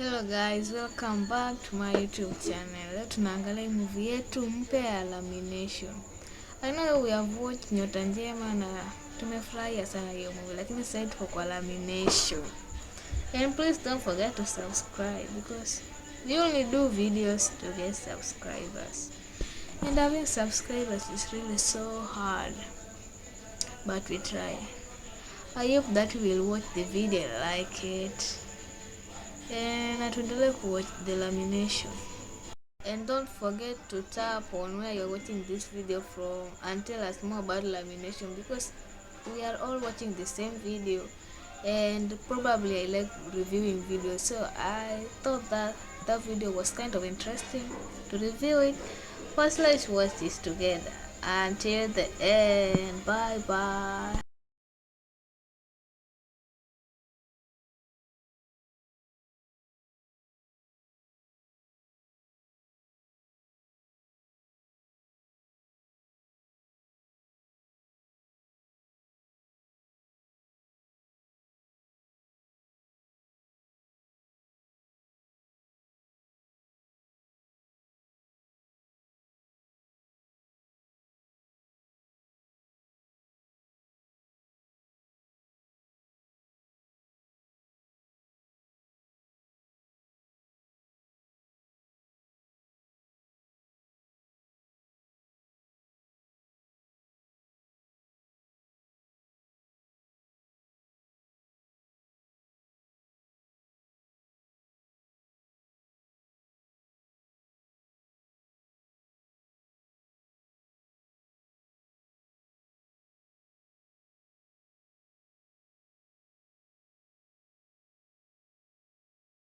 Hello guys, welcome back to my YouTube channel. Leo tunaangalia movie yetu mpya ya Lamination. I know we have watched Nyota Njema na tumefurahia sana hiyo movie, lakini sasa tuko kwa Lamination. And please don't forget to subscribe because we only do videos to get subscribers. And having subscribers is really so hard, but we try. I hope that you will watch the video and like it. Na tuendelee kuwatch the Lamination, and don't forget to tap on where you're watching this video from and tell us more about Lamination, because we are all watching the same video and probably I like reviewing videos, so I thought that video was kind of interesting to review it. First, let's watch this together until the end. Bye bye.